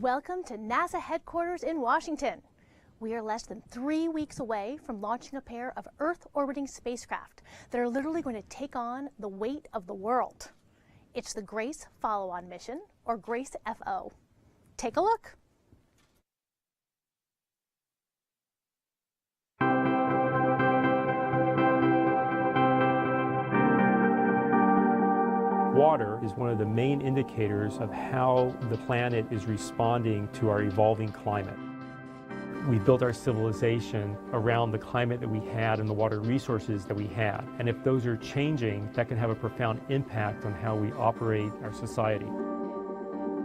Welcome to NASA headquarters in Washington. We are less than 3 weeks away from launching a pair of Earth-orbiting spacecraft that are literally going to take on the weight of the world. It's the GRACE follow-on mission, or GRACE-FO. Take a look. Water is one of the main indicators of how the planet is responding to our evolving climate. We built our civilization around the climate that we had and the water resources that we had. And if those are changing, that can have a profound impact on how we operate our society.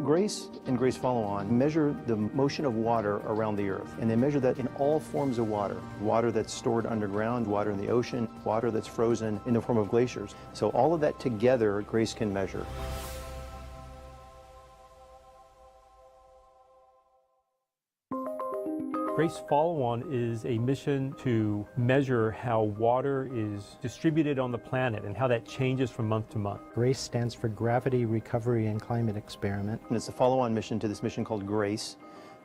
GRACE and GRACE follow-on measure the motion of water around the Earth, and they measure that in all forms of water. Water that's stored underground, water in the ocean, water that's frozen in the form of glaciers. So all of that together, GRACE can measure. GRACE Follow-On is a mission to measure how water is distributed on the planet and how that changes from month to month. GRACE stands for Gravity Recovery and Climate Experiment. And it's a follow-on mission to this mission called GRACE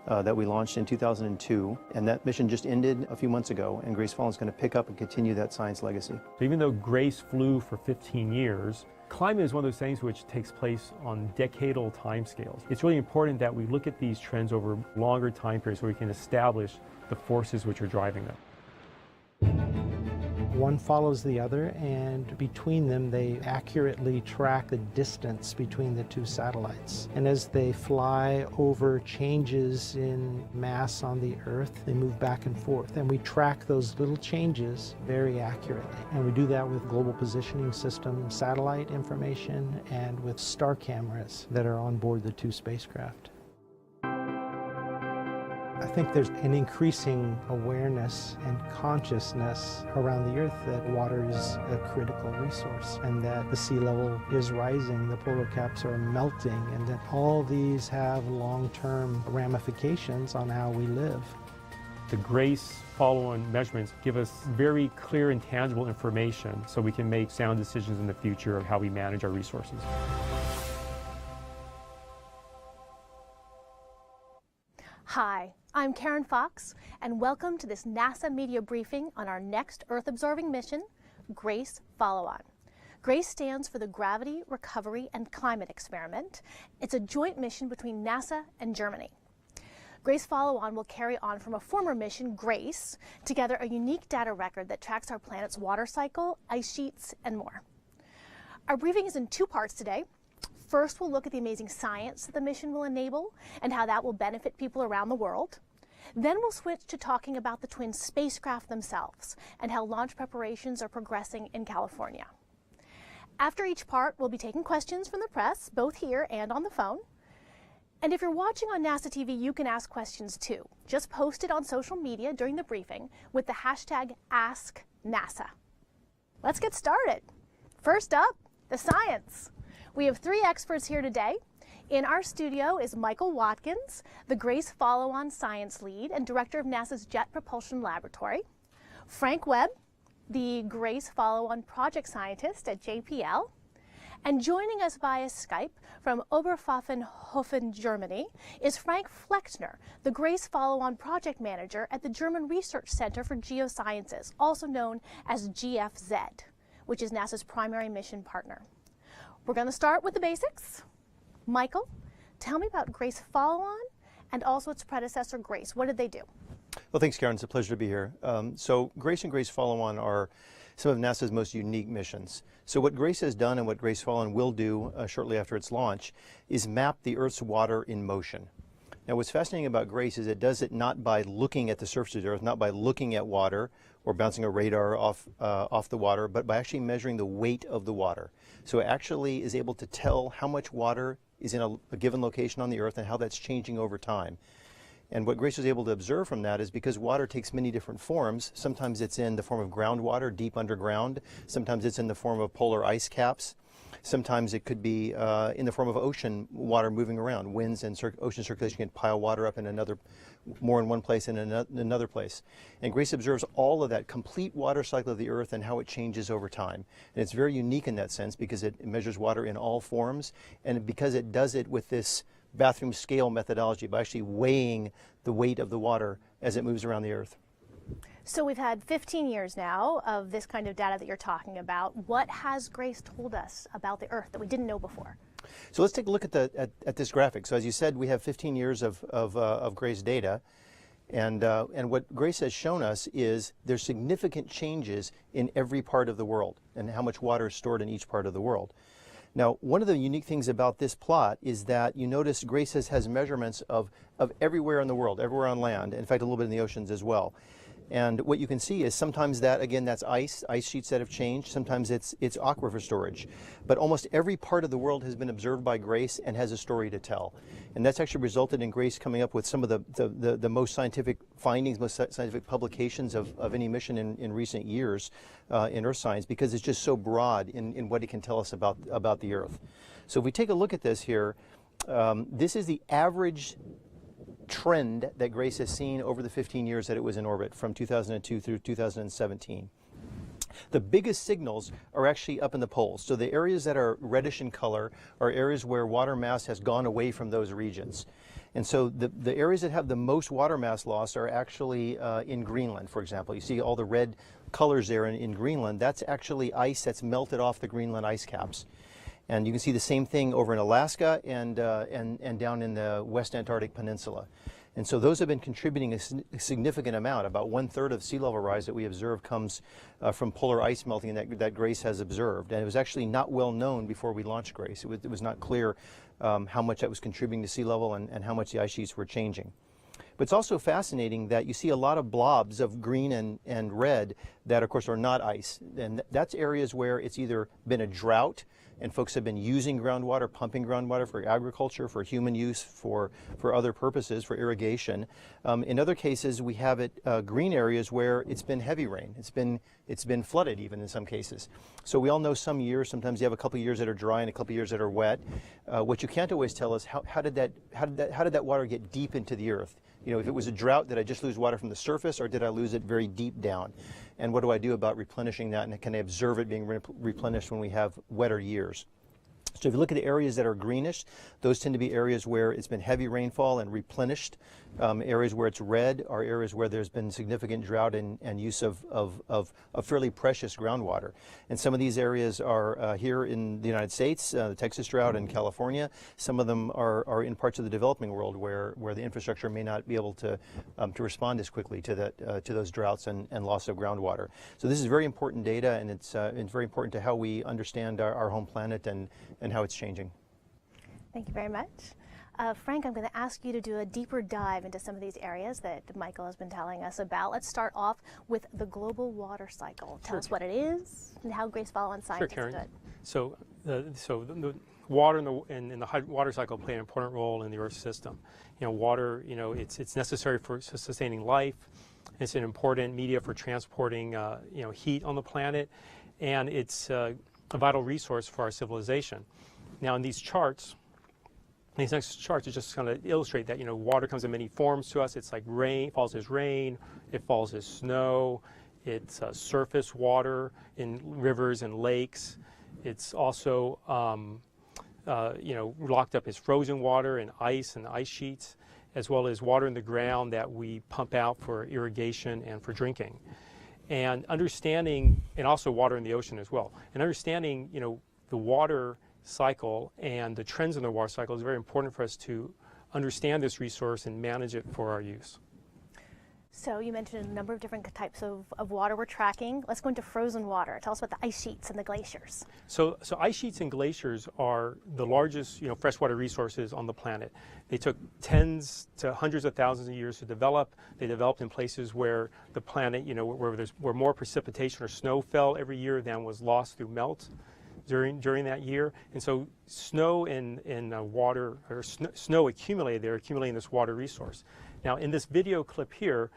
that we launched in 2002. And that mission just ended a few months ago, and GRACE Follow-On is going to pick up and continue that science legacy. So even though GRACE flew for 15 years, climate is one of those things which takes place on decadal timescales. It's really important that we look at these trends over longer time periods so we can establish the forces which are driving them. One follows the other, and between them they accurately track the distance between the two satellites. And as they fly over changes in mass on the Earth, they move back and forth. And we track those little changes very accurately. And we do that with global positioning system satellite information and with star cameras that are on board the two spacecraft. I think there's an increasing awareness and consciousness around the Earth that water is a critical resource, and that the sea level is rising, the polar caps are melting, and that all these have long-term ramifications on how we live. The GRACE follow-on measurements give us very clear and tangible information so we can make sound decisions in the future of how we manage our resources. Hi, I'm Karen Fox, and welcome to this NASA media briefing on our next Earth-observing mission, GRACE Follow-On. GRACE stands for the Gravity Recovery and Climate Experiment. It's a joint mission between NASA and Germany. GRACE Follow-On will carry on from a former mission, GRACE, together a unique data record that tracks our planet's water cycle, ice sheets, and more. Our briefing is in two parts today. First, we'll look at the amazing science that the mission will enable and how that will benefit people around the world. Then we'll switch to talking about the twin spacecraft themselves and how launch preparations are progressing in California. After each part, we'll be taking questions from the press, both here and on the phone. And if you're watching on NASA TV, you can ask questions too. Just post it on social media during the briefing with the hashtag #AskNASA. Let's get started. First up, the science. We have three experts here today. In our studio is Michael Watkins, the GRACE Follow-On Science Lead and Director of NASA's Jet Propulsion Laboratory. Frank Webb, the GRACE Follow-On Project Scientist at JPL. And joining us via Skype from Oberpfaffenhofen, Germany, is Frank Flechner, the GRACE Follow-On Project Manager at the German Research Center for Geosciences, also known as GFZ, which is NASA's primary mission partner. We're going to start with the basics. Michael, tell me about GRACE Follow-On and also its predecessor, GRACE. What did they do? Well, thanks, Karen. It's a pleasure to be here. So GRACE and GRACE Follow-On are some of NASA's most unique missions. So what GRACE has done and what GRACE Follow-On will do shortly after its launch is map the Earth's water in motion. Now, what's fascinating about GRACE is it does it not by looking at the surface of the Earth, not by looking at water or bouncing a radar off the water, but by actually measuring the weight of the water. So it actually is able to tell how much water is in a given location on the Earth and how that's changing over time. And what GRACE was able to observe from that is because water takes many different forms. Sometimes it's in the form of groundwater, deep underground. Sometimes it's in the form of polar ice caps. Sometimes it could be in the form of ocean water moving around. Winds and ocean circulation can pile water up in more in one place and in another place. And GRACE observes all of that complete water cycle of the Earth and how it changes over time. And it's very unique in that sense because it measures water in all forms, and because it does it with this bathroom scale methodology by actually weighing the weight of the water as it moves around the Earth. So we've had 15 years now of this kind of data that you're talking about. What has Grace told us about the Earth that we didn't know before? So let's take a look at this graphic. So as you said, we have 15 years of Grace data. And what Grace has shown us is there's significant changes in every part of the world and how much water is stored in each part of the world. Now, one of the unique things about this plot is that you notice Grace has measurements of everywhere in the world, everywhere on land, in fact, a little bit in the oceans as well. And what you can see is sometimes that, again, that's ice sheets that have changed. Sometimes it's aquifer storage. But almost every part of the world has been observed by Grace and has a story to tell. And that's actually resulted in Grace coming up with some of the most scientific findings, most scientific publications of any mission in recent years in earth science, because it's just so broad in what it can tell us about the Earth. So if we take a look at this here, this is the average trend that Grace has seen over the 15 years that it was in orbit from 2002 through 2017. The biggest signals are actually up in the poles. So the areas that are reddish in color are areas where water mass has gone away from those regions. And so the areas that have the most water mass loss are actually in Greenland, for example. You see all the red colors there in Greenland. That's actually ice that's melted off the Greenland ice caps. And you can see the same thing over in Alaska and down in the West Antarctic Peninsula. And so those have been contributing a significant amount. About 1/3 of sea level rise that we observe comes from polar ice melting that Grace has observed. And it was actually not well known before we launched Grace. It was not clear how much that was contributing to sea level and how much the ice sheets were changing. But it's also fascinating that you see a lot of blobs of green and red that, of course, are not ice. And that's areas where it's either been a drought and folks have been using groundwater, pumping groundwater for agriculture, for human use, for other purposes, for irrigation. In other cases, we have green areas where it's been heavy rain. It's been flooded even in some cases. So we all know some years, sometimes you have a couple of years that are dry and a couple of years that are wet. What you can't always tell is how did that water get deep into the earth? You know, if it was a drought, did I just lose water from the surface, or did I lose it very deep down? And what do I do about replenishing that? And can I observe it being replenished when we have wetter years? So if you look at the areas that are greenish, those tend to be areas where it's been heavy rainfall and replenished. Areas where it's red are areas where there's been significant drought and use of fairly precious groundwater. And some of these areas are here in the United States, the Texas drought in California. Some of them are in parts of the developing world where the infrastructure may not be able to respond as quickly to those droughts and loss of groundwater. So this is very important data, and it's very important to how we understand our home planet and how it's changing. Thank you very much. Frank, I'm going to ask you to do a deeper dive into some of these areas that Michael has been telling us about. Let's start off with the global water cycle. Tell us what it is and how Grace Follow-on scientists do it. So the water and the water cycle play an important role in the Earth system. You know, water, it's necessary for sustaining life. It's an important media for transporting, heat on the planet, and it's a vital resource for our civilization. Now, in these charts, these next charts are just going to illustrate that, water comes in many forms to us. It's like rain, falls as rain, it falls as snow, it's surface water in rivers and lakes. It's also, locked up as frozen water and ice sheets, as well as water in the ground that we pump out for irrigation and for drinking. And understanding, and also water in the ocean as well. And understanding, the water cycle and the trends in the water cycle is very important for us to understand this resource and manage it for our use. So you mentioned a number of different types of water we're tracking. Let's go into frozen water. Tell us about the ice sheets and the glaciers. So ice sheets and glaciers are the largest, freshwater resources on the planet. They took tens to hundreds of thousands of years to develop. They developed in places where the planet, where more precipitation or snow fell every year than was lost through melt during that year. And so snow and water, or snow accumulated there, accumulating this water resource. Now, in this video clip here,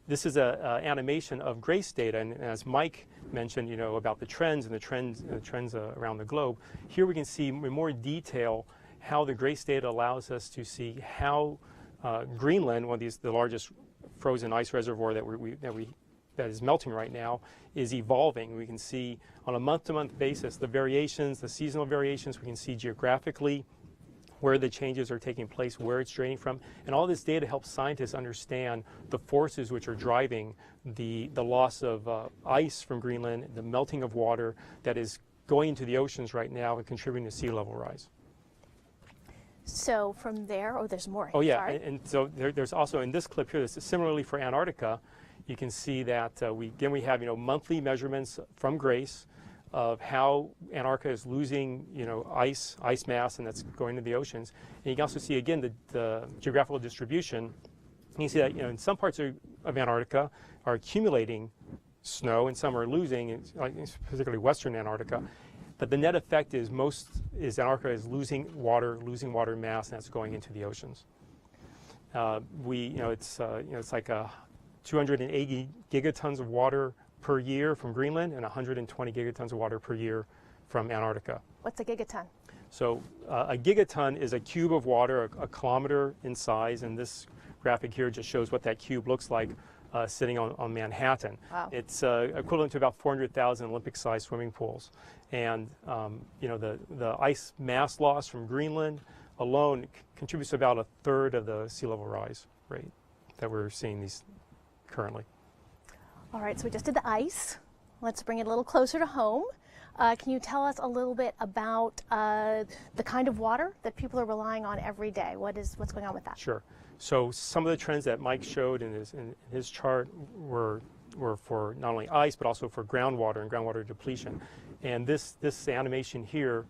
this is an animation of Grace data, and as Mike mentioned, about the trends around the globe. Here we can see in more detail how the Grace data allows us to see how Greenland, one of the largest frozen ice reservoir that is melting right now, is evolving. We can see on a month-to-month basis the variations, the seasonal variations. We can see geographically where the changes are taking place, where it's draining from, and all this data helps scientists understand the forces which are driving the loss of ice from Greenland, the melting of water that is going into the oceans right now and contributing to sea level rise. So from there, oh, there's more. Oh yeah, Sorry. and so there's also in this clip here, this is similarly for Antarctica, you can see that we have monthly measurements from GRACE of how Antarctica is losing ice mass, and that's going to the oceans. And you can also see again the geographical distribution. You can see that in some parts of Antarctica are accumulating snow, and some are losing, particularly Western Antarctica. But the net effect is Antarctica is losing water mass, and that's going into the oceans. It's like 280 gigatons of water per year from Greenland and 120 gigatons of water per year from Antarctica. What's a gigaton? So a gigaton is a cube of water, a kilometer in size, and this graphic here just shows what that cube looks like sitting on Manhattan. Wow. It's equivalent to about 400,000 Olympic-sized swimming pools. And the ice mass loss from Greenland alone contributes to about a third of the sea level rise rate that we're seeing these currently. All right, so we just did the ice. Let's bring it a little closer to home. Can you tell us a little bit about the kind of water that people are relying on every day? What's going on with that? Sure. So some of the trends that Mike showed in his chart were for not only ice but also for groundwater and groundwater depletion. And this animation here,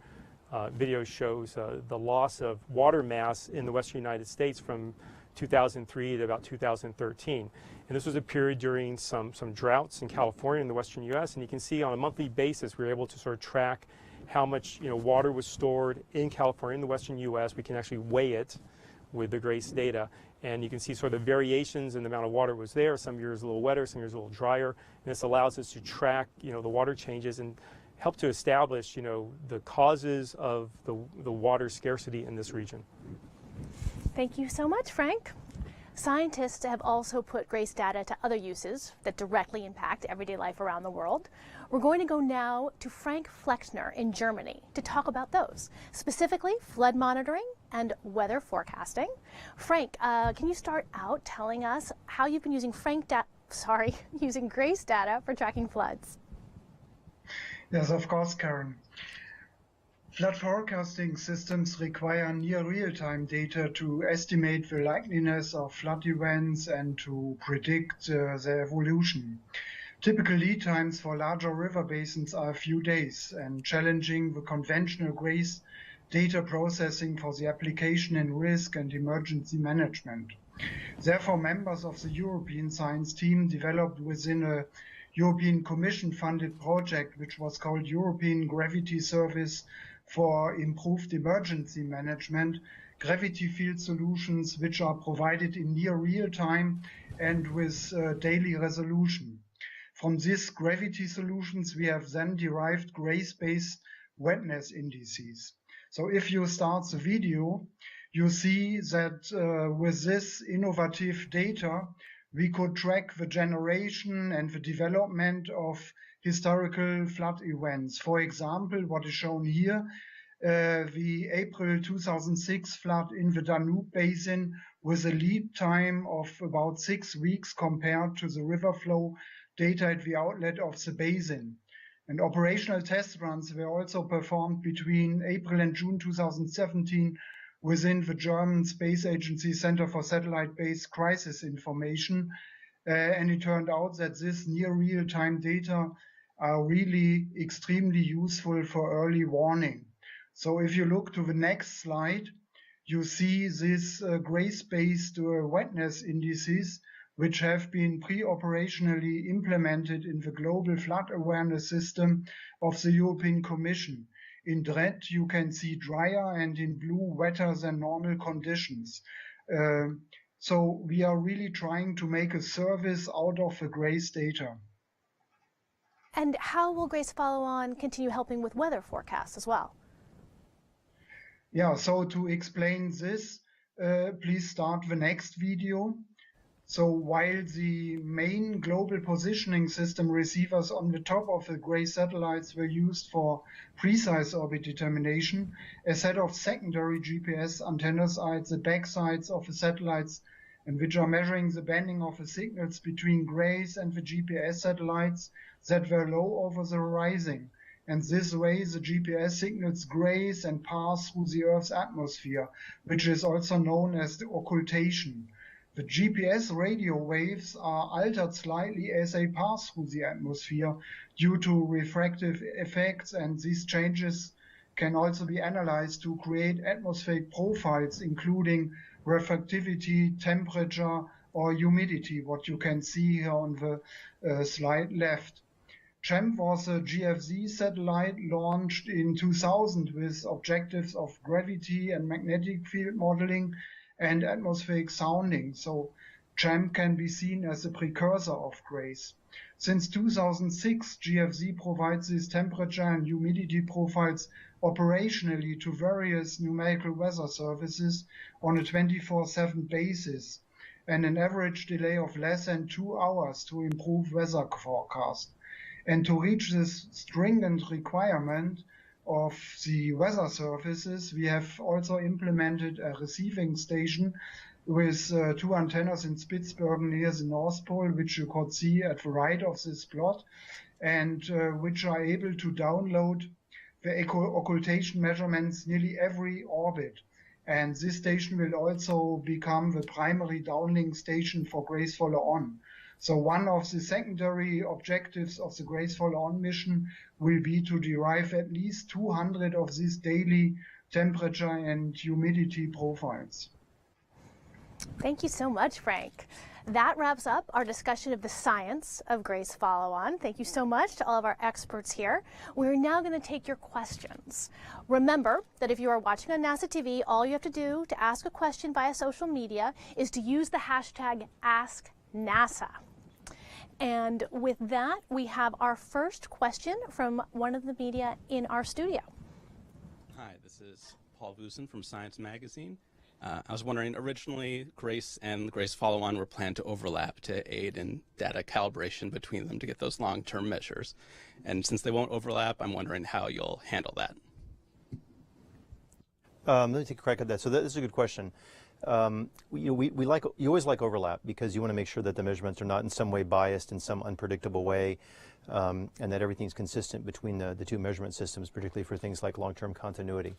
video shows the loss of water mass in the western United States from 2003 to about 2013. And this was a period during some droughts in California and the western U.S. And you can see on a monthly basis we were able to sort of track how much water was stored in California in the western U.S. We can actually weigh it with the GRACE data, and you can see sort of variations in the amount of water was there. Some years a little wetter, some years a little drier, and this allows us to track the water changes and help to establish the causes of the water scarcity in this region. Thank you so much, Frank. Scientists have also put GRACE data to other uses that directly impact everyday life around the world. We're going to go now to Frank Flexner in Germany to talk about those, specifically flood monitoring and weather forecasting. Frank, can you start out telling us how you've been using using GRACE data for tracking floods? Yes, of course, Karen. Flood forecasting systems require near real-time data to estimate the likeliness of flood events and to predict their evolution. Typical lead times for larger river basins are a few days, and challenging the conventional GRACE data processing for the application in risk and emergency management. Therefore, members of the European science team developed within a European Commission-funded project which was called European Gravity Service for Improved Emergency Management, gravity field solutions which are provided in near real time and with daily resolution. From these gravity solutions, we have then derived GRACE-based wetness indices. So if you start the video, you see that with this innovative data, we could track the generation and the development of historical flood events. For example, what is shown here, the April 2006 flood in the Danube Basin with a lead time of about 6 weeks compared to the river flow data at the outlet of the basin. And operational test runs were also performed between April and June 2017 within the German Space Agency Center for Satellite-Based Crisis Information. And it turned out that this near real-time data are really extremely useful for early warning. So if you look to the next slide, you see these GRACE-based wetness indices, which have been pre-operationally implemented in the global flood awareness system of the European Commission. In red, you can see drier, and in blue, wetter than normal conditions. So we are really trying to make a service out of the GRACE data. And how will GRACE Follow-On continue helping with weather forecasts as well? Yeah, so to explain this, please start the next video. So while the main global positioning system receivers on the top of the GRACE satellites were used for precise orbit determination, a set of secondary GPS antennas are at the backsides of the satellites and which are measuring the bending of the signals between GRACE and the GPS satellites that were low over the horizon. And this way the GPS signals graze and pass through the Earth's atmosphere, which is also known as the occultation. The GPS radio waves are altered slightly as they pass through the atmosphere due to refractive effects, and these changes can also be analyzed to create atmospheric profiles, including refractivity, temperature, or humidity, what you can see here on the slide left. CHEMP was a GFZ satellite launched in 2000 with objectives of gravity and magnetic field modeling and atmospheric sounding. So CHEMP can be seen as a precursor of GRACE. Since 2006, GFZ provides these temperature and humidity profiles operationally to various numerical weather services on a 24/7 basis and an average delay of less than 2 hours to improve weather forecast. And to reach this stringent requirement of the weather services, we have also implemented a receiving station with 2 antennas in Spitsbergen near the North Pole, which you could see at the right of this plot, and which are able to download the occultation measurements nearly every orbit. And this station will also become the primary downlink station for GRACE Follow-On. So one of the secondary objectives of the GRACE Follow-On mission will be to derive at least 200 of these daily temperature and humidity profiles. Thank you so much, Frank. That wraps up our discussion of the science of GRACE Follow-On. Thank you so much to all of our experts here. We're now going to take your questions. Remember that if you are watching on NASA TV, all you have to do to ask a question via social media is to use the hashtag AskNASA. And with that, we have our first question from one of the media in our studio. Hi, this is Paul Vusin from Science Magazine. I was wondering, originally GRACE and the GRACE Follow-On were planned to overlap to aid in data calibration between them to get those long-term measures. And since they won't overlap, I'm wondering how you'll handle that. Let me take a crack at that. So that is a good question. You always like overlap because you want to make sure that the measurements are not in some way biased in some unpredictable way, and that everything's consistent between the two measurement systems, particularly for things like long-term continuity.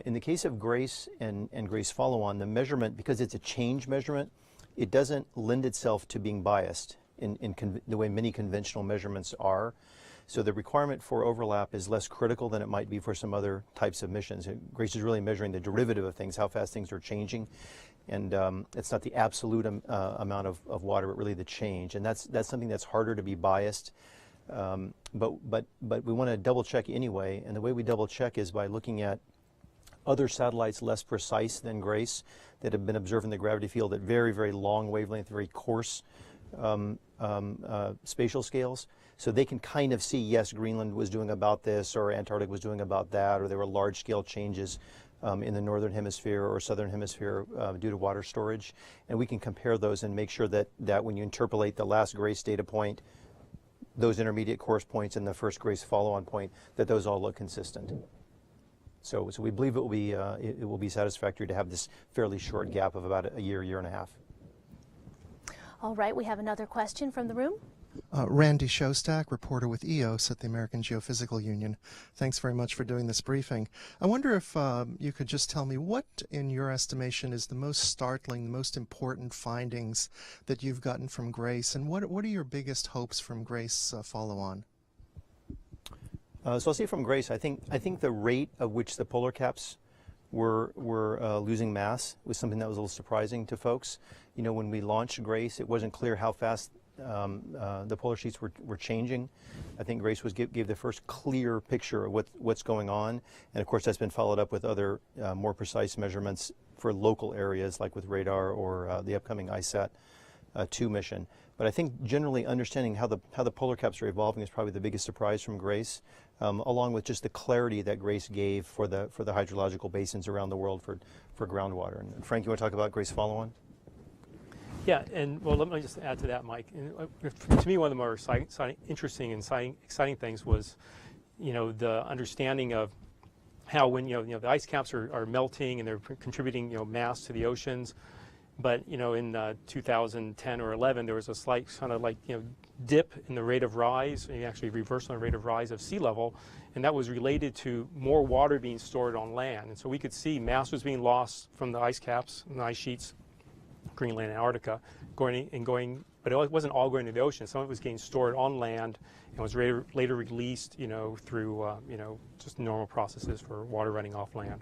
In the case of GRACE and GRACE Follow-On, the measurement, because it's a change measurement, it doesn't lend itself to being biased in the way many conventional measurements are. So the requirement for overlap is less critical than it might be for some other types of missions. GRACE is really measuring the derivative of things, how fast things are changing, and it's not the absolute amount of water, but really the change. And that's something that's harder to be biased. But we want to double check anyway, and the way we double check is by looking at other satellites less precise than GRACE that have been observing the gravity field at very, very long wavelength, very coarse spatial scales. So they can kind of see, yes, Greenland was doing about this, or Antarctica was doing about that, or there were large-scale changes in the northern hemisphere or southern hemisphere due to water storage. And we can compare those and make sure that when you interpolate the last GRACE data point, those intermediate course points and the first GRACE follow-on point, that those all look consistent. So we believe it will be satisfactory to have this fairly short gap of about a year and a half. All right, we have another question from the room. Randy Shostak, reporter with EOS at the American Geophysical Union. Thanks very much for doing this briefing. I wonder if you could just tell me what, in your estimation, is the most startling, the most important findings that you've gotten from GRACE, and what are your biggest hopes from GRACE Follow-On? So I'll say from GRACE, I think the rate at which the polar caps were losing mass was something that was a little surprising to folks. You know, when we launched GRACE, it wasn't clear how fast the polar sheets were changing. I think GRACE gave the first clear picture of what's going on, and of course that's been followed up with other more precise measurements for local areas, like with radar or the upcoming ISAT-2 mission. But I think generally understanding how the polar caps are evolving is probably the biggest surprise from GRACE, along with just the clarity that GRACE gave for the hydrological basins around the world for groundwater. And Frank, you want to talk about GRACE Follow-On? Yeah, and well, let me just add to that, Mike. And, to me, one of the more interesting and exciting things was, the understanding of how when the ice caps are melting and they're contributing mass to the oceans, but in 2010 or 11 there was a slight kind of like dip in the rate of rise, actually reversal in the rate of rise of sea level, and that was related to more water being stored on land. And so we could see mass was being lost from the ice caps and the ice sheets, Greenland and Antarctica, going, but it wasn't all going to the ocean. Some of it was getting stored on land and was later released, through just normal processes for water running off land.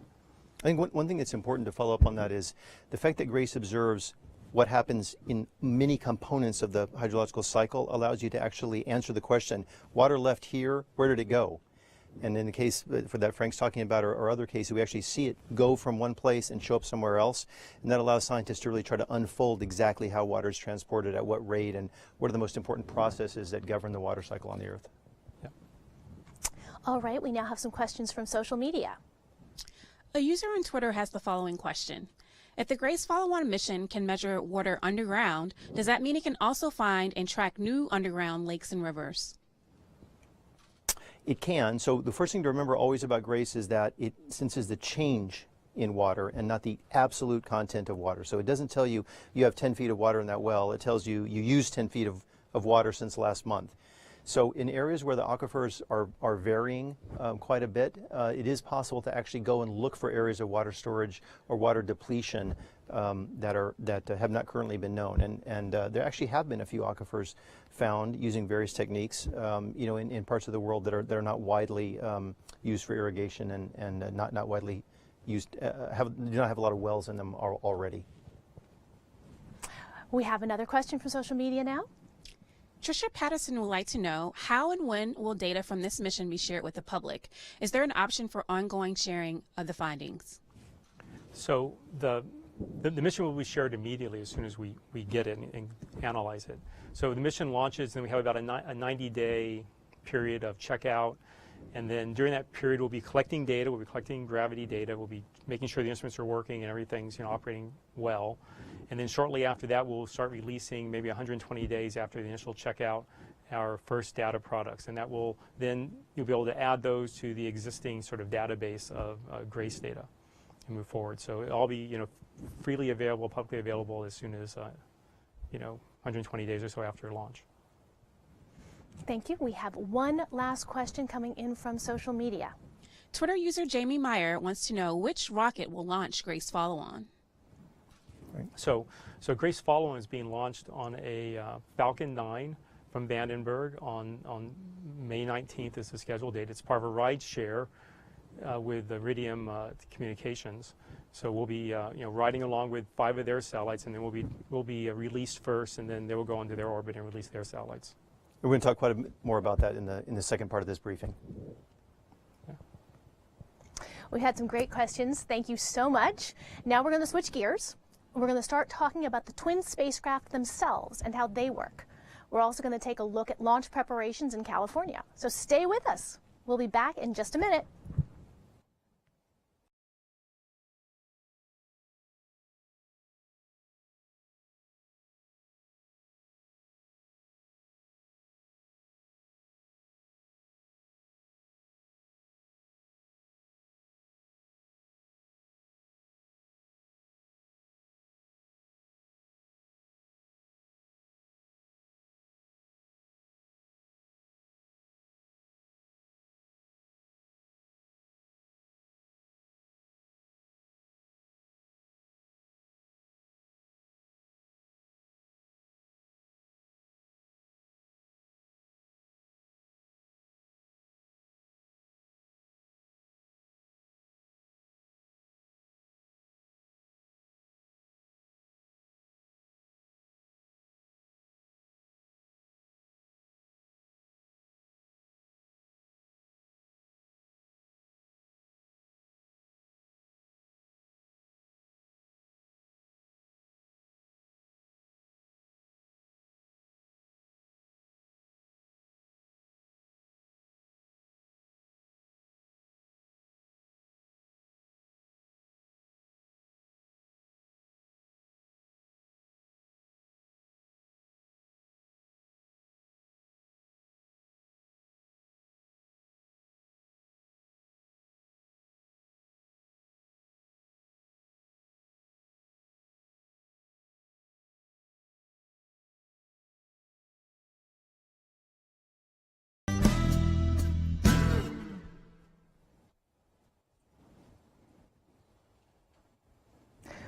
I think one thing that's important to follow up on that is the fact that GRACE observes what happens in many components of the hydrological cycle allows you to actually answer the question, water left here, where did it go? And in the case for that Frank's talking about, or other cases, we actually see it go from one place and show up somewhere else. And that allows scientists to really try to unfold exactly how water is transported, at what rate, and what are the most important processes that govern the water cycle on the Earth. Yeah. All right, we now have some questions from social media. A user on Twitter has the following question. If the GRACE follow-on mission can measure water underground, does that mean it can also find and track new underground lakes and rivers? It can. So the first thing to remember always about GRACE is that it senses the change in water and not the absolute content of water. So it doesn't tell you you have 10 feet of water in that well. It tells you you used 10 feet of water since last month. So in areas where the aquifers are varying quite a bit, it is possible to actually go and look for areas of water storage or water depletion that have not currently been known. And there actually have been a few aquifers found using various techniques, in parts of the world that are not widely used for irrigation and not widely used, do not have a lot of wells in them already. We have another question from social media now. Trisha Patterson would like to know, how and when will data from this mission be shared with the public? Is there an option for ongoing sharing of the findings? So the mission will be shared immediately as soon as we get it and analyze it. So the mission launches, and we have about a 90-day period of checkout. And then during that period, we'll be collecting data. We'll be collecting gravity data. We'll be making sure the instruments are working and everything's operating well. And then shortly after that, we'll start releasing, maybe 120 days after the initial checkout, our first data products. And that will then, you'll be able to add those to the existing sort of database of GRACE data and move forward. So it'll all be freely available, publicly available as soon as 120 days or so after launch. Thank you. We have one last question coming in from social media. Twitter user Jamie Meyer wants to know which rocket will launch GRACE follow-on. Right. So GRACE follow-on is being launched on a Falcon 9 from Vandenberg on May 19th is the scheduled date. It's part of a ride share with Iridium Communications. So we'll be riding along with 5 of their satellites, and then we'll be released first, and then they will go into their orbit and release their satellites. We're going to talk quite a bit more about that in the second part of this briefing. We had some great questions. Thank you so much. Now we're going to switch gears. We're going to start talking about the twin spacecraft themselves and how they work. We're also going to take a look at launch preparations in California. So stay with us. We'll be back in just a minute.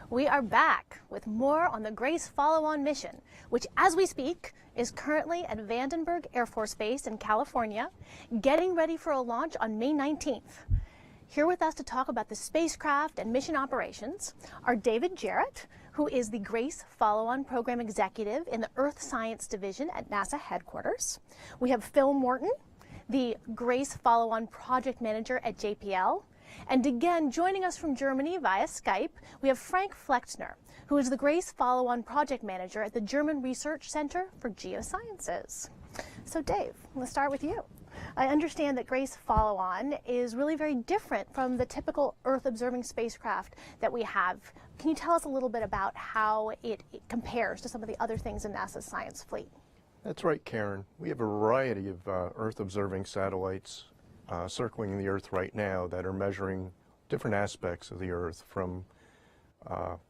We are back with more on the Grace follow-on mission, which as we speak is currently at Vandenberg Air Force Base in California, getting ready for a launch on May 19th. Here with us to talk about the spacecraft and mission operations are David Jarrett, who is the Grace Follow-On Program Executive in the Earth Science Division at NASA headquarters. We have Phil Morton, the Grace Follow-On Project Manager at JPL. And again, joining us from Germany via Skype, we have Frank Flexner, who is the Grace Follow-On Project Manager at the German Research Center for Geosciences. So Dave, let's start with you. I understand that Grace Follow-On is really very different from the typical Earth-observing spacecraft that we have. Can you tell us a little bit about how it compares to some of the other things in NASA's science fleet? That's right, Karen. We have a variety of Earth-observing satellites circling the Earth right now that are measuring different aspects of the Earth, from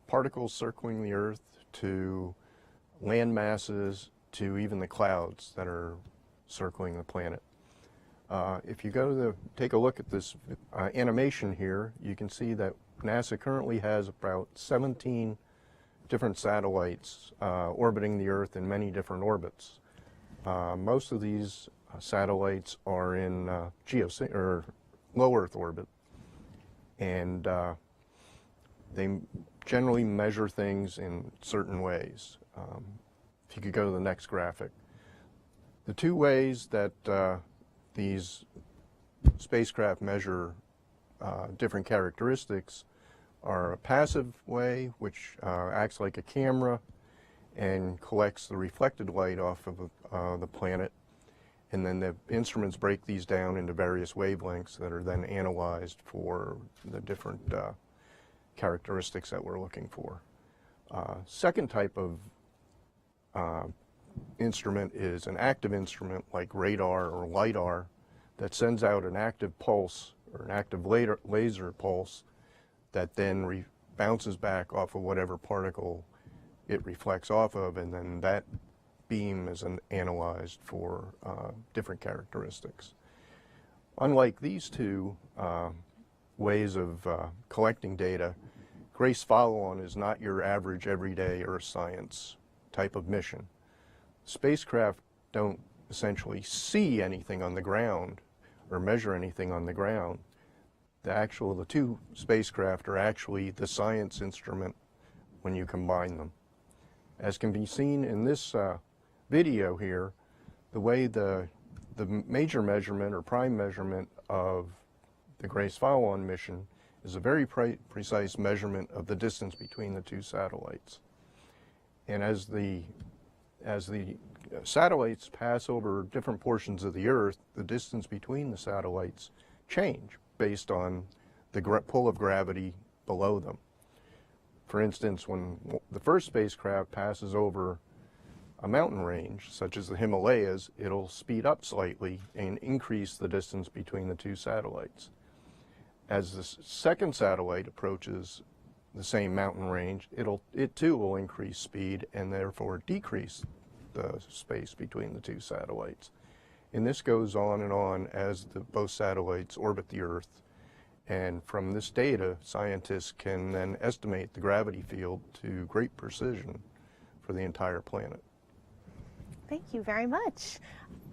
particles circling the Earth to land masses to even the clouds that are circling the planet. If you go to take a look at this animation here, you can see that NASA currently has about 17 different satellites orbiting the Earth in many different orbits. Most of these satellites are in low Earth orbit, and they generally measure things in certain ways. If you could go to the next graphic. The two ways that these spacecraft measure different characteristics are a passive way, which acts like a camera and collects the reflected light off of the planet, and then the instruments break these down into various wavelengths that are then analyzed for the different characteristics that we're looking for. Second type of instrument is an active instrument like radar or LIDAR that sends out an active pulse or an active laser pulse that then bounces back off of whatever particle it reflects off of, and then that beam is analyzed for different characteristics. Unlike these two ways of collecting data, Grace Follow-On is not your average everyday Earth science type of mission. Spacecraft don't essentially see anything on the ground or measure anything on the ground. The two spacecraft are actually the science instrument when you combine them. As can be seen in this video here, the way the major measurement or prime measurement of the Grace Follow-On mission is a very precise measurement of the distance between the two satellites. And as the satellites pass over different portions of the Earth, the distance between the satellites change based on the pull of gravity below them. For instance, when the first spacecraft passes over a mountain range, such as the Himalayas, it'll speed up slightly and increase the distance between the two satellites. As the second satellite approaches the same mountain range, it too will increase speed and therefore decrease the space between the two satellites. And this goes on and on as both satellites orbit the Earth. And from this data, scientists can then estimate the gravity field to great precision for the entire planet. Thank you very much.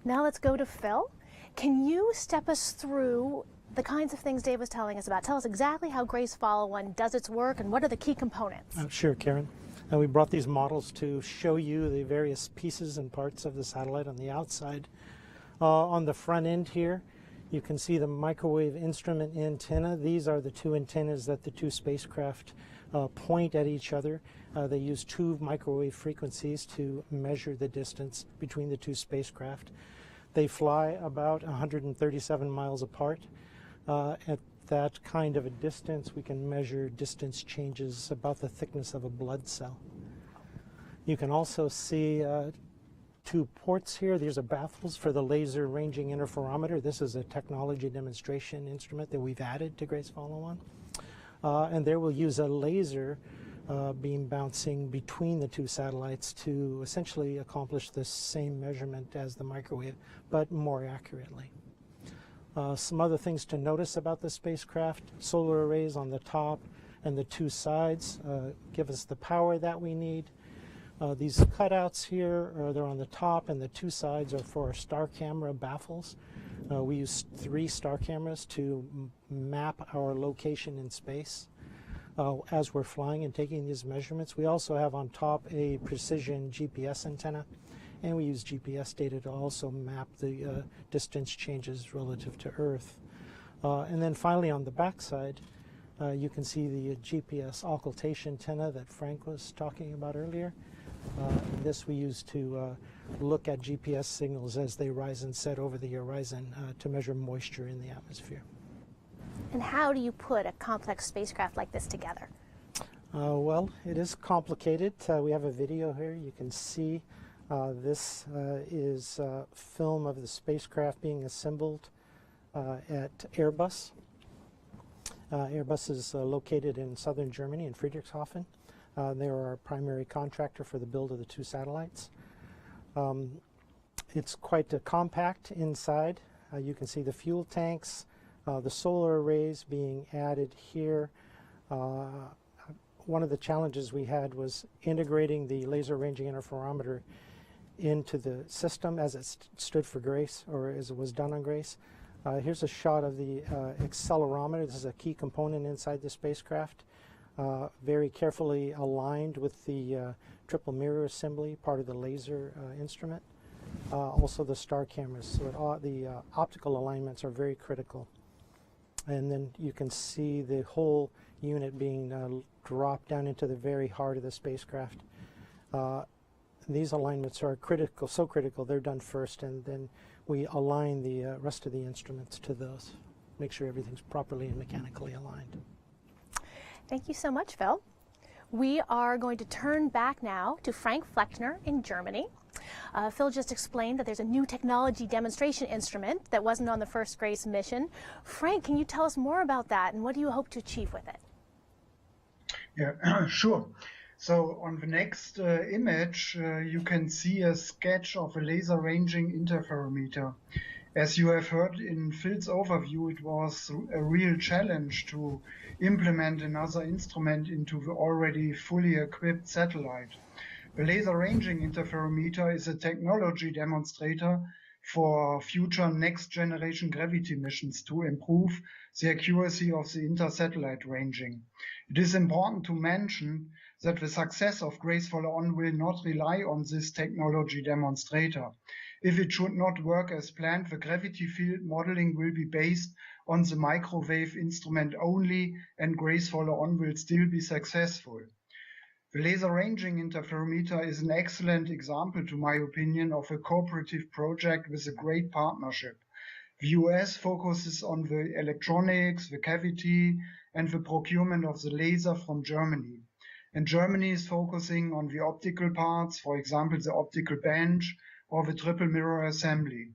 Now let's go to Phil. Can you step us through the kinds of things Dave was telling us about? Tell us exactly how Grace Follow-On does its work and what are the key components? Sure, Karen. We brought these models to show you the various pieces and parts of the satellite on the outside. On the front end here, you can see the microwave instrument antenna. These are the two antennas that the two spacecraft point at each other. They use two microwave frequencies to measure the distance between the two spacecraft. They fly about 137 miles apart. At that kind of a distance, we can measure distance changes about the thickness of a blood cell. You can also see two ports here. These are baffles for the laser ranging interferometer. This is a technology demonstration instrument that we've added to Grace Follow-On. And there we'll use a laser beam bouncing between the two satellites to essentially accomplish the same measurement as the microwave, but more accurately. Some other things to notice about the spacecraft: solar arrays on the top, and the two sides give us the power that we need. These cutouts here, they're on the top, and the two sides are for star camera baffles. We use 3 star cameras to map our location in space as we're flying and taking these measurements. We also have on top a precision GPS antenna, and we use GPS data to also map the distance changes relative to Earth. And then finally on the back side, you can see the GPS occultation antenna that Frank was talking about earlier. This we use to look at GPS signals as they rise and set over the horizon to measure moisture in the atmosphere. And how do you put a complex spacecraft like this together? Well, it is complicated. We have a video here. You can see this is film of the spacecraft being assembled at Airbus. Airbus is located in southern Germany in Friedrichshafen. They are our primary contractor for the build of the 2 satellites. It's quite compact inside. You can see the fuel tanks, the solar arrays being added here. One of the challenges we had was integrating the laser ranging interferometer into the system as it stood for GRACE, or as it was done on GRACE. Here's a shot of the accelerometer. This is a key component inside the spacecraft. Very carefully aligned with the triple mirror assembly, part of the laser instrument. Also the star cameras, so the optical alignments are very critical. And then you can see the whole unit being dropped down into the very heart of the spacecraft. These alignments are critical, so critical, they're done first, and then we align the rest of the instruments to those. Make sure everything's properly and mechanically aligned. Thank you so much, Phil. We are going to turn back now to Frank Fleckner in Germany. Phil just explained that there's a new technology demonstration instrument that wasn't on the first GRACE mission. Frank, can you tell us more about that, and what do you hope to achieve with it? Yeah, sure. So on the next image, you can see a sketch of a laser ranging interferometer. As you have heard in Phil's overview, it was a real challenge to implement another instrument into the already fully equipped satellite. The laser ranging interferometer is a technology demonstrator for future next-generation gravity missions to improve the accuracy of the inter-satellite ranging. It is important to mention that the success of GRACE follow-on will not rely on this technology demonstrator. If it should not work as planned, the gravity field modeling will be based on the microwave instrument only, and GRACE follow-on will still be successful. The laser ranging interferometer is an excellent example, to my opinion, of a cooperative project with a great partnership. The US focuses on the electronics, the cavity, and the procurement of the laser from Germany. And Germany is focusing on the optical parts, for example, the optical bench or the triple mirror assembly.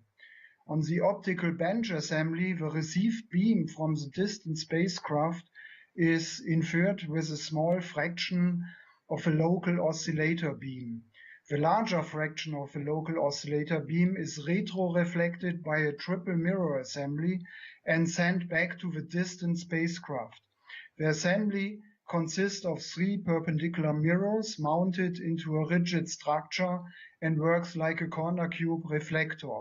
On the optical bench assembly, the received beam from the distant spacecraft is inferred with a small fraction of a local oscillator beam. The larger fraction of the local oscillator beam is retro-reflected by a triple mirror assembly and sent back to the distant spacecraft. The assembly consists of 3 perpendicular mirrors mounted into a rigid structure and works like a corner cube reflector.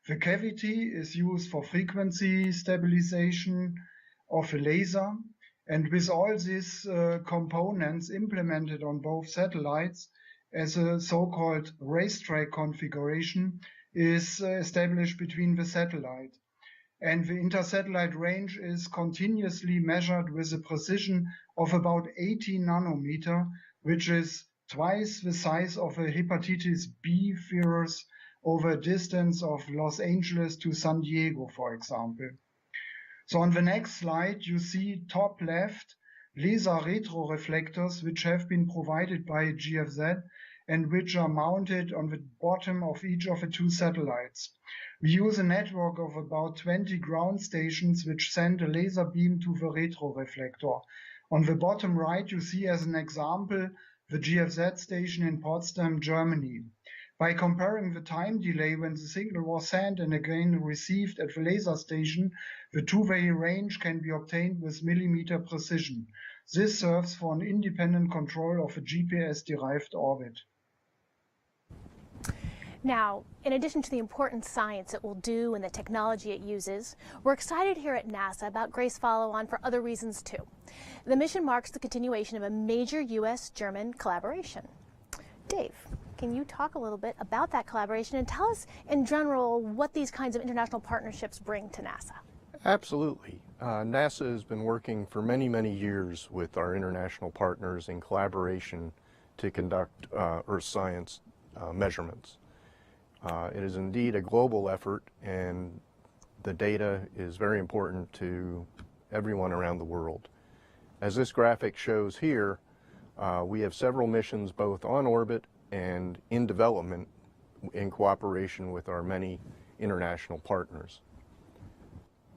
The cavity is used for frequency stabilization of a laser, and with all these components implemented on both satellites, as a so-called racetrack configuration is established between the satellite. And the inter-satellite range is continuously measured with a precision of about 80 nanometer, which is twice the size of a hepatitis B virus over a distance of Los Angeles to San Diego, for example. So on the next slide, you see top left laser retroreflectors, which have been provided by GFZ and which are mounted on the bottom of each of the 2 satellites. We use a network of about 20 ground stations which send a laser beam to the retroreflector. On the bottom right, you see as an example the GFZ station in Potsdam, Germany. By comparing the time delay when the signal was sent and again received at the laser station, the two-way range can be obtained with millimeter precision. This serves for an independent control of a GPS-derived orbit. Now, in addition to the important science it will do and the technology it uses, we're excited here at NASA about GRACE follow-on for other reasons too. The mission marks the continuation of a major U.S.-German collaboration. Dave, can you talk a little bit about that collaboration and tell us in general what these kinds of international partnerships bring to NASA? Absolutely. NASA has been working for many, many years with our international partners in collaboration to conduct Earth science measurements. It is indeed a global effort, and the data is very important to everyone around the world. As this graphic shows here, we have several missions both on orbit and in development in cooperation with our many international partners.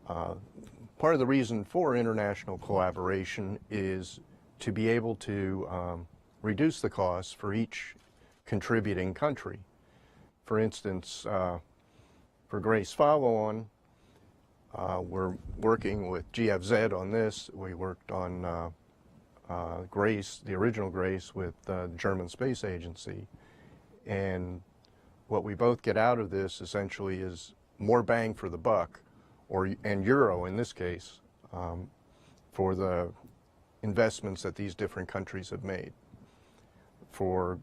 Part of the reason for international collaboration is to be able to reduce the costs for each contributing country. For instance, for GRACE follow-on, we're working with GFZ on this. We worked on GRACE, the original GRACE, with the German Space Agency. And what we both get out of this essentially is more bang for the buck, and euro in this case, for the investments that these different countries have made. For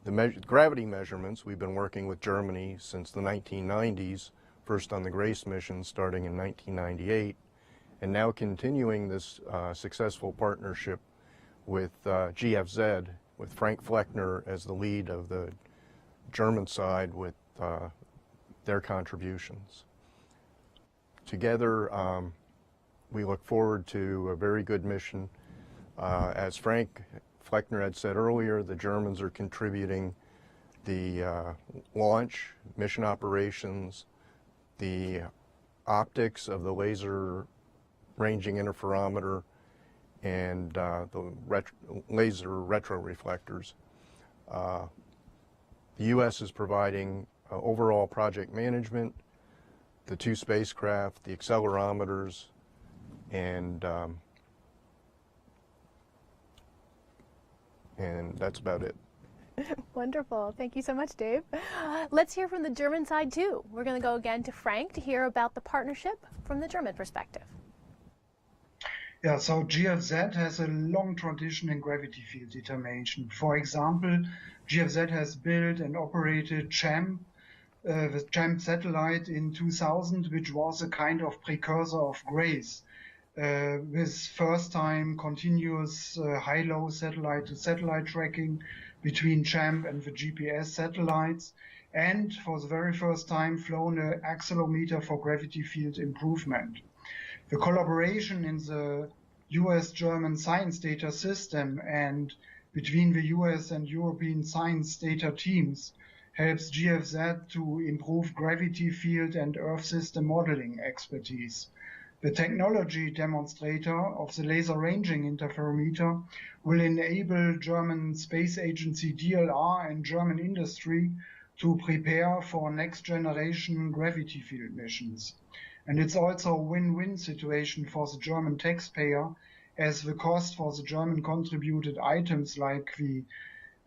the gravity measurements, we've been working with Germany since the 1990s, first on the GRACE mission starting in 1998, and now continuing this successful partnership with GFZ, with Frank Fleckner as the lead of the German side with their contributions. Together, we look forward to a very good mission. As Frank Fleckner had said earlier, the Germans are contributing the launch, mission operations, the optics of the laser ranging interferometer, and the laser retroreflectors. The U.S. is providing overall project management, the two spacecraft, the accelerometers, and that's about it. Wonderful. Thank you so much, Dave. Let's hear from the German side, too. We're going to go again to Frank to hear about the partnership from the German perspective. Yeah, so GFZ has a long tradition in gravity field determination. For example, GFZ has built and operated CHAMP, the CHAMP satellite in 2000, which was a kind of precursor of GRACE, with first-time continuous high-low satellite-to-satellite tracking between CHAMP and the GPS satellites, and for the very first time flown an accelerometer for gravity field improvement. The collaboration in the US-German science data system and between the US and European science data teams helps GFZ to improve gravity field and Earth system modeling expertise. The technology demonstrator of the laser ranging interferometer will enable German Space Agency DLR and German industry to prepare for next generation gravity field missions. And it's also a win-win situation for the German taxpayer, as the cost for the German contributed items like the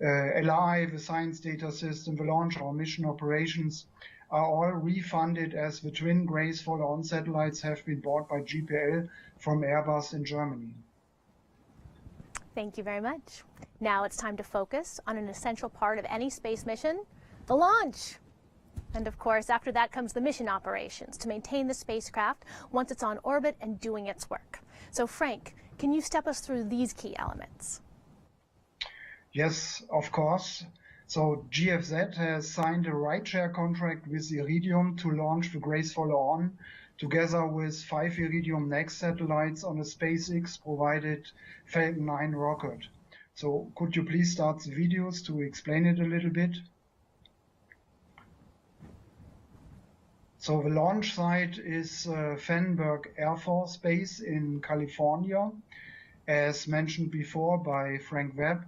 LI, the science data system, the launch or mission operations are all refunded, as the twin GRACE follow-on satellites have been bought by GPL from Airbus in Germany. Thank you very much. Now it's time to focus on an essential part of any space mission, the launch. And of course, after that comes the mission operations to maintain the spacecraft once it's on orbit and doing its work. So Frank, can you step us through these key elements? Yes, of course. So GFZ has signed a rideshare contract with Iridium to launch the GRACE follow-on, together with 5 Iridium Next satellites on a SpaceX provided Falcon 9 rocket. So could you please start the videos to explain it a little bit? So the launch site is Vandenberg Air Force Base in California. As mentioned before by Frank Webb,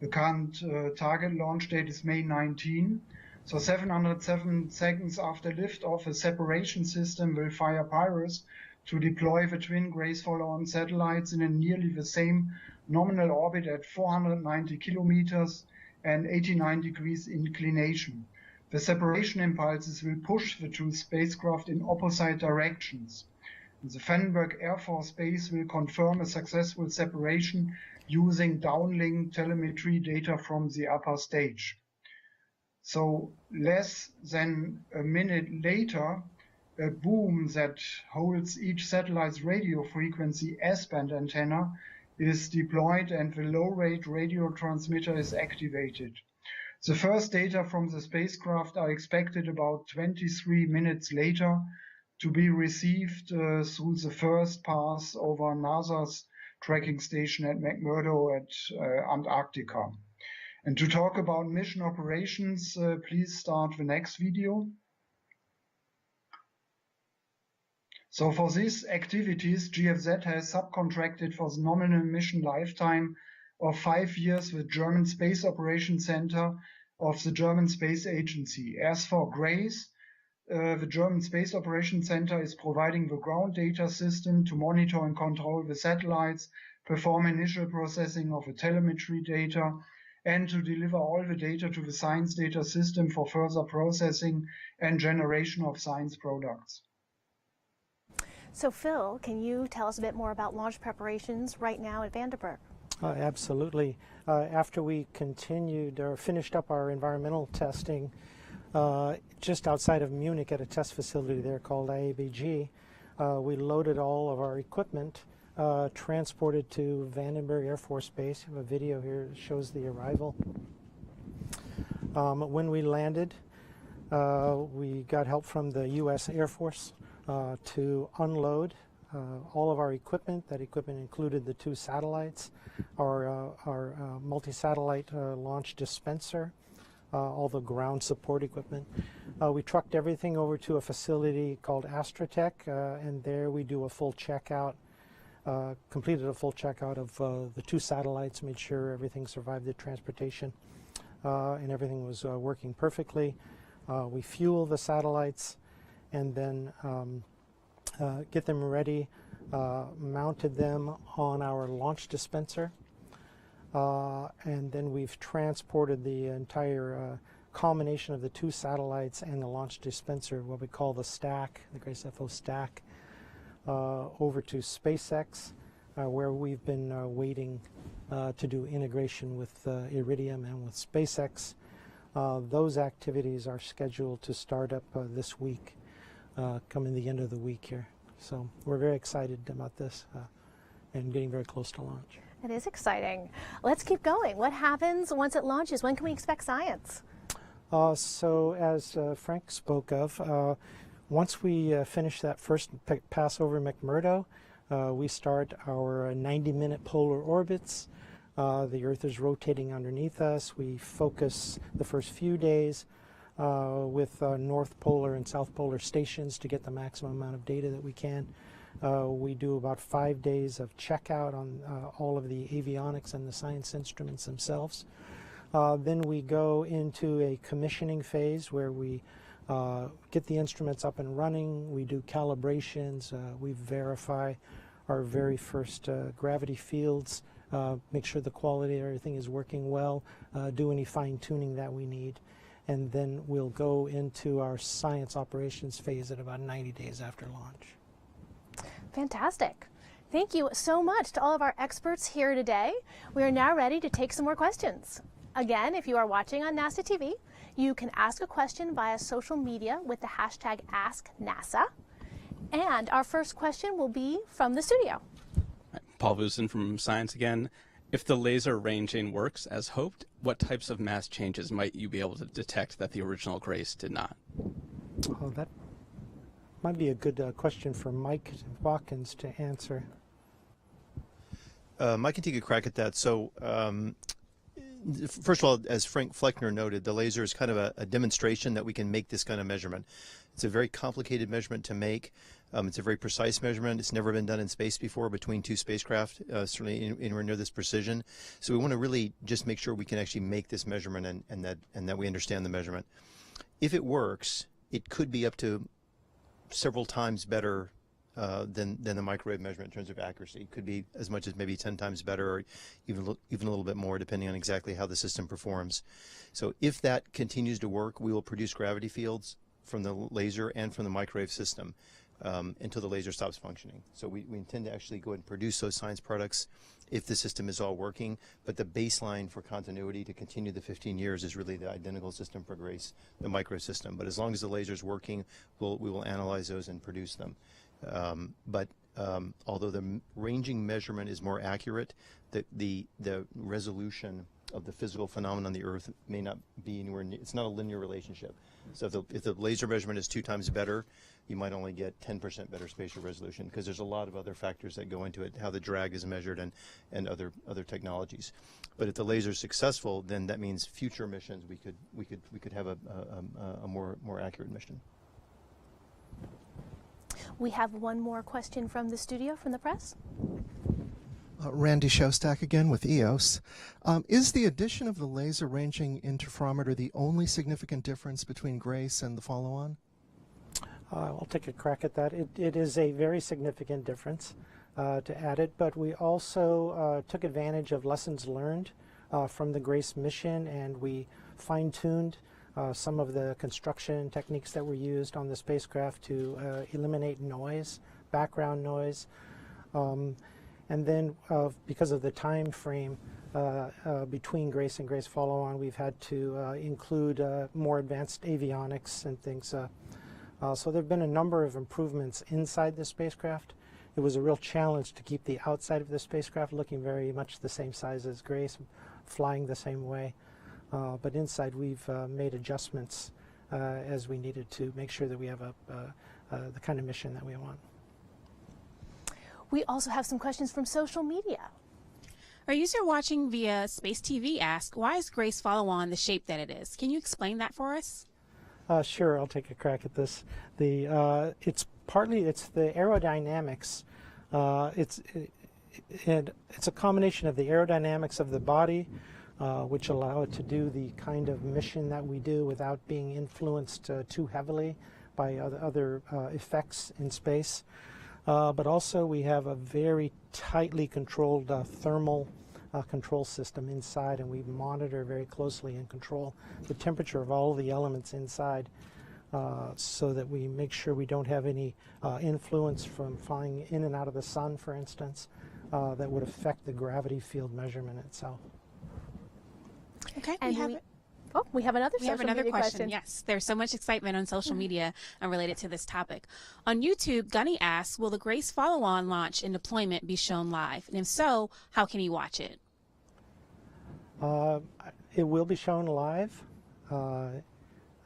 The current target launch date is May 19. So 707 seconds after liftoff, a separation system will fire Pyrus to deploy the twin GRACE follow-on satellites in a nearly the same nominal orbit at 490 kilometers and 89 degrees inclination. The separation impulses will push the two spacecraft in opposite directions. The Vandenberg Air Force Base will confirm a successful separation using downlink telemetry data from the upper stage. So less than a minute later, a boom that holds each satellite's radio frequency S-band antenna is deployed and the low-rate radio transmitter is activated. The first data from the spacecraft are expected about 23 minutes later to be received through the first pass over NASA's tracking station at McMurdo at Antarctica. And to talk about mission operations, please start the next video. So for these activities, GFZ has subcontracted for the nominal mission lifetime of 5 years with German Space Operations Center of the German Space Agency. As for GRACE, the German Space Operations Center is providing the ground data system to monitor and control the satellites, perform initial processing of the telemetry data, and to deliver all the data to the science data system for further processing and generation of science products. So Phil, can you tell us a bit more about launch preparations right now at Vandenberg? Absolutely. After we continued or finished up our environmental testing just outside of Munich at a test facility there called IABG, we loaded all of our equipment, transported to Vandenberg Air Force Base. I have a video here that shows the arrival. When we landed, we got help from the U.S. Air Force to unload all of our equipment. That equipment included the 2 satellites, our multi-satellite launch dispenser, all the ground support equipment. We trucked everything over to a facility called Astratech, and there we do a full checkout, completed a full checkout of the 2 satellites, made sure everything survived the transportation, and everything was working perfectly. We fuel the satellites and then get them ready, mounted them on our launch dispenser, and then we've transported the entire combination of the 2 satellites and the launch dispenser, what we call the stack, the GRACE-FO stack, over to SpaceX, where we've been waiting to do integration with Iridium and with SpaceX. Those activities are scheduled to start up this week, coming the end of the week here. So we're very excited about this and getting very close to launch. It is exciting. Let's keep going. What happens once it launches? When can we expect science? So as Frank spoke of, once we finish that first pass over McMurdo, we start our 90-minute polar orbits. The Earth is rotating underneath us. We focus the first few days with North Polar and South Polar stations to get the maximum amount of data that we can. We do about 5 days of checkout on all of the avionics and the science instruments themselves. Then we go into a commissioning phase where we get the instruments up and running. We do calibrations. We verify our very first gravity fields, make sure the quality of everything is working well, do any fine-tuning that we need. And then we'll go into our science operations phase at about 90 days after launch. Fantastic. Thank you so much to all of our experts here today. We are now ready to take some more questions. Again, if you are watching on NASA TV, you can ask a question via social media with the hashtag AskNASA. And our first question will be from the studio. Paul Vusin from Science again. If the laser ranging works as hoped, what types of mass changes might you be able to detect that the original GRACE did not? Oh, that might be a good question for Mike Watkins to answer. Mike can take a crack at that. So, first of all, as Frank Fleckner noted, the laser is kind of a demonstration that we can make this kind of measurement. It's a very complicated measurement to make. It's a very precise measurement. It's never been done in space before between two spacecraft, certainly anywhere near this precision. So we want to really just make sure we can actually make this measurement and that we understand the measurement. If it works, it could be up to several times better than the microwave measurement in terms of accuracy. It could be as much as maybe 10 times better, or even a little bit more, depending on exactly how the system performs. So if that continues to work, we will produce gravity fields from the laser and from the microwave system until the laser stops functioning. So we intend to actually go ahead and produce those science products if the system is all working, but the baseline for continuity to continue the 15 years is really the identical system for GRACE, the micro system. But as long as the laser is working, we will analyze those and produce them. Although the ranging measurement is more accurate, the resolution of the physical phenomenon on the Earth may not be anywhere near. It's not a linear relationship. So if the laser measurement is 2 times better, you might only get 10% better spatial resolution, because there's a lot of other factors that go into it, how the drag is measured and other technologies. But if the laser is successful, then that means future missions we could have a more accurate mission. We have one more question from the studio, from the press. Randy Shostak again with EOS. Is the addition of the laser ranging interferometer the only significant difference between GRACE and the follow-on? I'll take a crack at that. It is a very significant difference to add it, but we also took advantage of lessons learned from the GRACE mission, and we fine-tuned some of the construction techniques that were used on the spacecraft to eliminate noise, background noise. And then because of the time frame between GRACE and GRACE follow-on, we've had to include more advanced avionics and things. So there have been a number of improvements inside the spacecraft. It was a real challenge to keep the outside of the spacecraft looking very much the same size as GRACE, flying the same way. But inside we've made adjustments as we needed to make sure that we have the kind of mission that we want. We also have some questions from social media. Our user watching via Space TV asked, why is GRACE follow-on the shape that it is? Can you explain that for us? Sure, I'll take a crack at this. It's the aerodynamics. It's a combination of the aerodynamics of the body, which allow it to do the kind of mission that we do without being influenced too heavily by other effects in space. But also we have a very tightly controlled thermal control system inside, and we monitor very closely and control the temperature of all the elements inside so that we make sure we don't have any influence from flying in and out of the sun, for instance, that would affect the gravity field measurement itself. Okay, and we have another question. Yes, there's so much excitement on social media related to this topic. On YouTube, Gunny asks, will the GRACE follow-on launch and deployment be shown live? And if so, how can he watch it? It will be shown live. I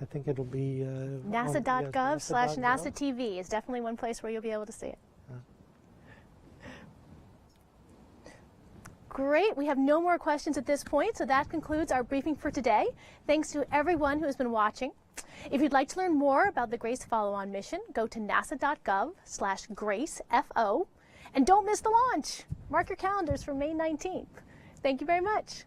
think it'll be NASA.gov/NASA TV is definitely one place where you'll be able to see it. Great. We have no more questions at this point, so that concludes our briefing for today. Thanks to everyone who has been watching. If you'd like to learn more about the GRACE follow-on mission, go to nasa.gov/GRACEFO, and don't miss the launch. Mark your calendars for May 19th. Thank you very much.